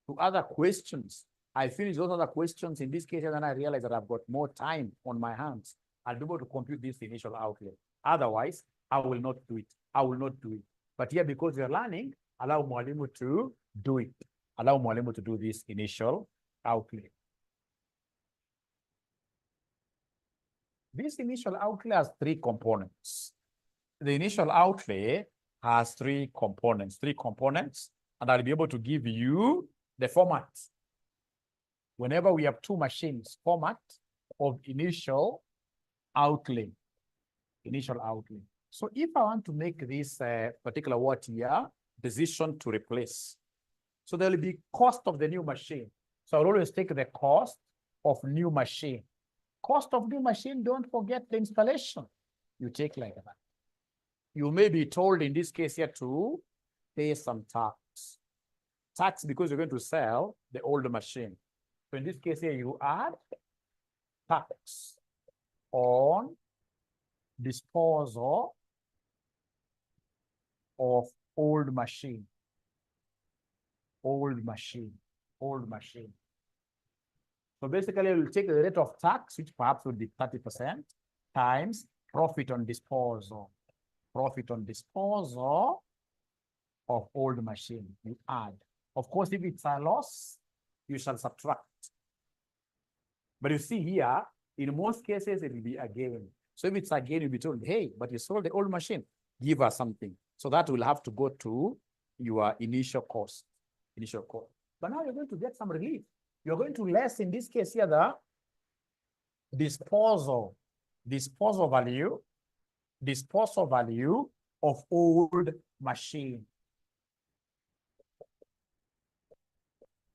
to other questions, I finish those other questions in this case, and then I realize that I've got more time on my hands, I'll be able to compute this initial outlay. Otherwise, I will not do it. I will not do it. But here, because you're learning, allow Mwalimu to do it. Allow Mwalimu to do this initial outlay. This initial outlay has three components. The initial outlay has three components, and I'll be able to give you the format. Whenever we have two machines, format of initial outlay. So if I want to make this particular word here, decision to replace. So there will be cost of the new machine. So I'll always take the cost of new machine. Cost of new machine, don't forget the installation. You take like that. You may be told in this case here to pay some tax. Tax because you're going to sell the old machine. So in this case here, you add tax on disposal of old machine. Old machine. So basically, we'll take the rate of tax, which perhaps would be 30%, times profit on disposal. Profit on disposal of old machine. You add. Of course, if it's a loss, you shall subtract. But you see here, in most cases, it will be a gain. So if it's a gain, you'll be told, hey, but you sold the old machine, give us something. So that will have to go to your initial cost. But now you're going to get some relief. You're going to less, in this case here, the disposal value of old machine.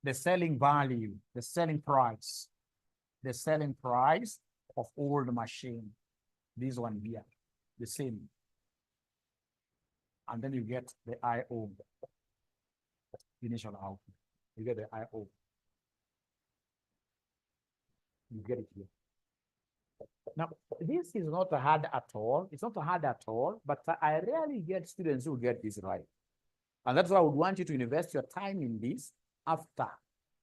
The selling value, the selling price of old machine. This one here, the same. And then you get the IO, initial output. You get the IO. You get it here. Now, this is not hard at all. It's not hard at all, but I rarely get students who get this right. And that's why I would want you to invest your time in this after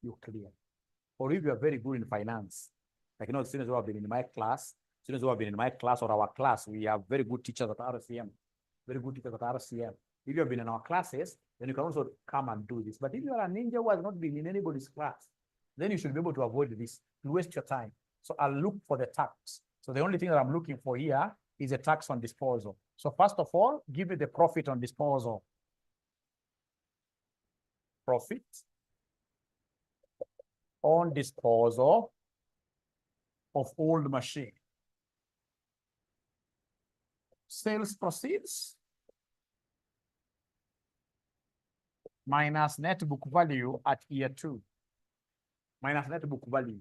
you clear. Or if you're very good in finance, like, you know, students who have been in my class, or our class, we have very good teachers at RCM, If you have been in our classes, then you can also come and do this. But if you are a ninja who has not been in anybody's class, then you should be able to avoid this. You waste your time. So I'll look for the tax. So the only thing that I'm looking for here is a tax on disposal. So first of all, give me the profit on disposal. Profit on disposal of old machine. Sales proceeds minus net book value at year 2. Minus net book value.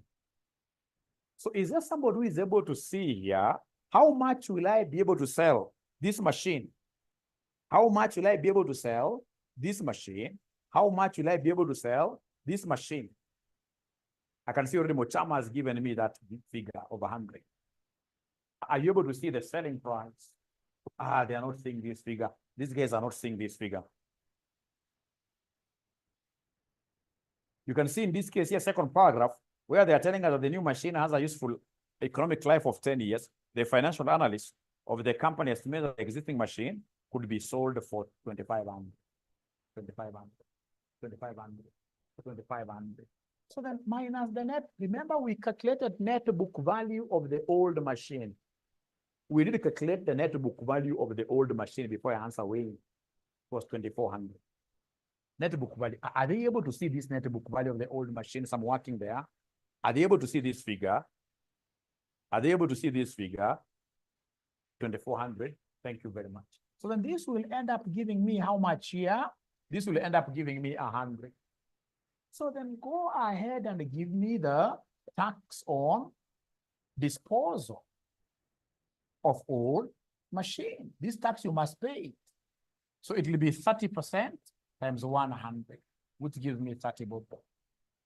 So is there somebody who is able to see here, how much will I be able to sell this machine? How much will I be able to sell this machine? How much will I be able to sell this machine? I can see already Mochama has given me that figure of 100. Are you able to see the selling price? They are not seeing this figure. These guys are not seeing this figure. You can see in this case here, second paragraph, where they are telling us that the new machine has a useful economic life of 10 years. The financial analyst of the company estimates that the existing machine could be sold for 2,500, 2,500, 2,500, 2,500. So then minus the net, remember we calculated net book value of the old machine. We did calculate the net book value of the old machine before I answer weighing. It was 2,400. Net book value. Are they able to see this net book value of the old machine? Some working there. Are they able to see this figure? Are they able to see this figure? 2,400. Thank you very much. So then this will end up giving me how much here? This will end up giving me 100. So then go ahead and give me the tax on disposal of old machine. This tax you must pay. So it will be 30% times 100, which gives me 30 bob.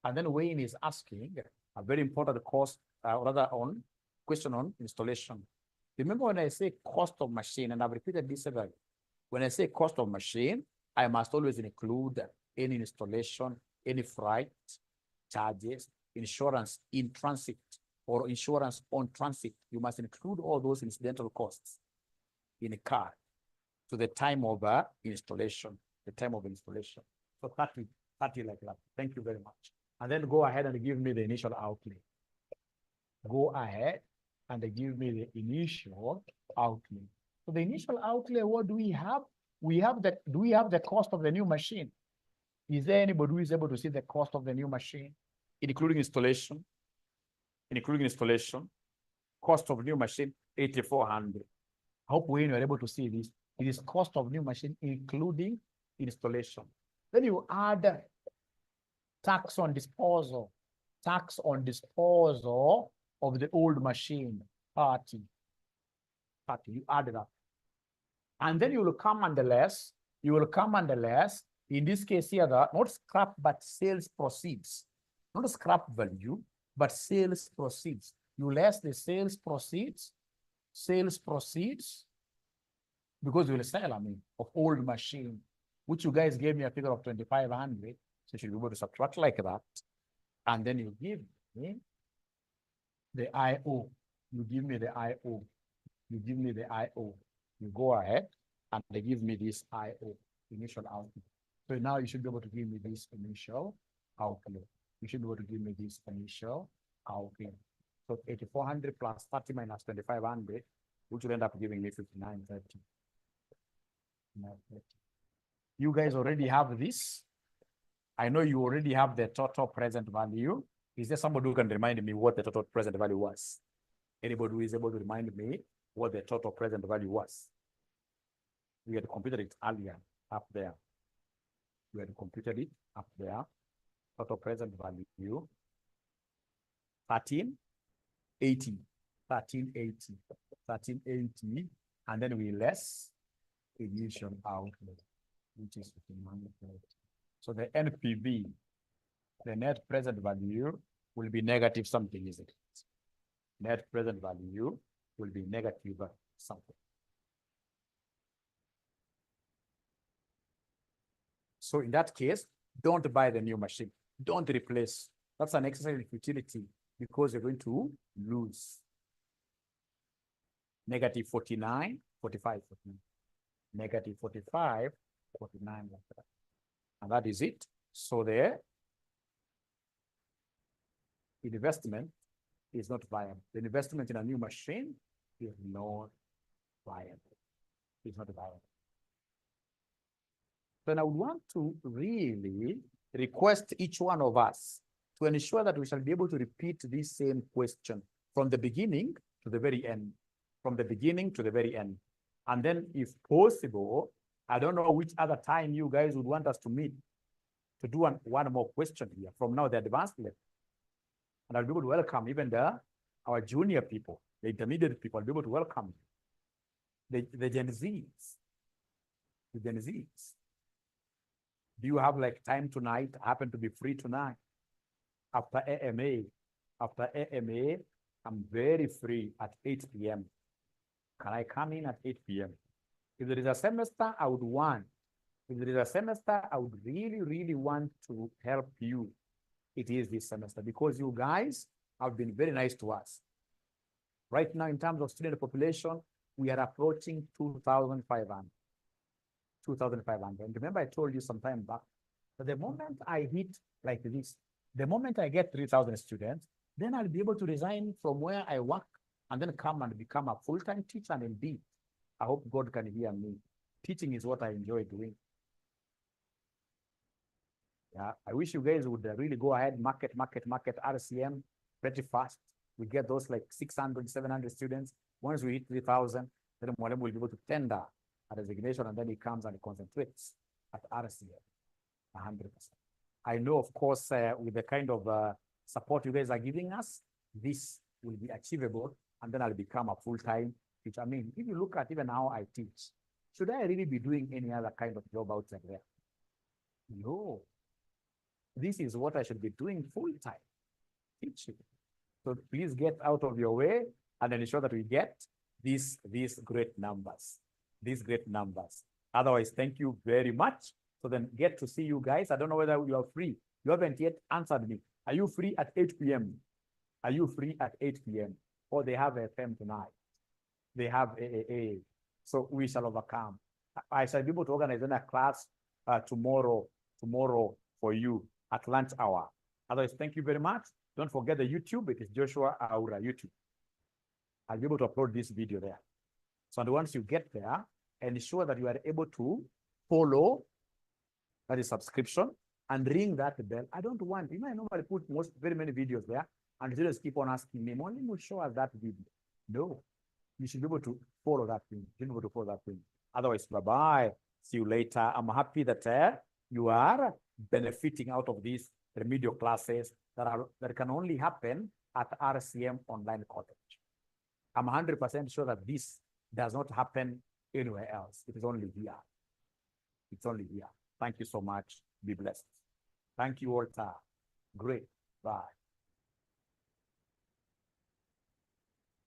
And then Wayne is asking a very important cost, rather on question on installation. Remember when I say cost of machine, and I've repeated this several, when I say cost of machine, I must always include any installation, any freight charges, insurance in transit, or insurance on transit. You must include all those incidental costs in a car to the time of installation, the time of installation. So 30 like that. Thank you very much. And then go ahead and give me the initial outlay. Go ahead and give me the initial outlay. So the initial outlay, what do we have? Do we have the cost of the new machine? Is there anybody who is able to see the cost of the new machine, including installation? Including installation, cost of new machine, 8,400. I hope we are able to see this. It is cost of new machine, including installation. Then you add tax on disposal of the old machine, 30. You add that. And then you will come under less, in this case here, not scrap, but sales proceeds. Not scrap value, but sales proceeds. You less the sales proceeds, because you will sell, of old machine, which you guys gave me a figure of 2,500. So you should be able to subtract like that. And then you give me the IO. You give me the IO. You go ahead and they give me this IO, initial outlay. So now you should be able to give me this initial outlay. You should be able to give me this initial outlay. So 8,400 plus 30 minus 2,500, which will end up giving me 5,930. You guys already have this. I know you already have the total present value. Is there somebody who can remind me what the total present value was? Anybody who is able to remind me what the total present value was? We had computed it earlier up there. Total present value, 1380, and then we less initial outlay, which is 1,500. So the NPV, the net present value, will be negative something, isn't it? Net present value will be negative something. So in that case, don't buy the new machine. Don't replace. That's an exercise in futility because you're going to lose. Negative 49, 45, 49. Negative 45, 49. And that is it. So the investment is not viable. The investment in a new machine is not viable. It's not viable. Then I would want to really request each one of us to ensure that we shall be able to repeat this same question from the beginning to the very end. From the beginning to the very end. And then if possible, I don't know which other time you guys would want us to meet to do one more question here from now the advanced level. And I'll be able to welcome even the our junior people, the intermediate people, will be able to welcome you. The Gen Zs, the Gen Zs. Do you have like time tonight? Happen to be free tonight? After AMA, I'm very free at 8 p.m. Can I come in at 8 p.m.? If there is a semester I would want, if there is a semester I would really, really want to help you, it is this semester, because you guys have been very nice to us. Right now, in terms of student population, we are approaching 2,500. 2,500. And remember, I told you some time back that the moment I hit like this, the moment I get 3,000 students, then I'll be able to resign from where I work and then come and become a full-time teacher. And indeed, I hope God can hear me. Teaching is what I enjoy doing. Yeah, I wish you guys would really go ahead, market RCM pretty fast. We get those like 600, 700 students. Once we hit 3,000, then Mwalimu will be able to tender a resignation, and then he comes and he concentrates at RCM 100%. I know, of course, with the kind of support you guys are giving us, this will be achievable, and then I'll become a full-time teacher. I mean, if you look at even how I teach, should I really be doing any other kind of job outside there? No. This is what I should be doing full-time, teaching. So please get out of your way and ensure that we get these great numbers. Otherwise, thank you very much. So then get to see you guys. I don't know whether you are free. You haven't yet answered me. Are you free at 8 p.m.? Are you free at 8 p.m.? Or they have AFM tonight. They have AAA. So we shall overcome. I shall be able to organize a class tomorrow for you at lunch hour. Otherwise, thank you very much. Don't forget the YouTube. It is Joshua Aura YouTube. I'll be able to upload this video there. So once you get there, ensure that you are able to follow, that is subscription, and ring that bell. I don't want, I normally put very many videos there, and students keep on asking me, only will show us that video. No, you should be able to follow that thing. You should be able to follow that thing. Otherwise, bye-bye. See you later. I'm happy that you are benefiting out of these remedial classes that can only happen at RCM Online College. I'm 100% sure that this does not happen anywhere else. It is only here. It's only here. Thank you so much. Be blessed. Thank you, Walter. Great. Bye.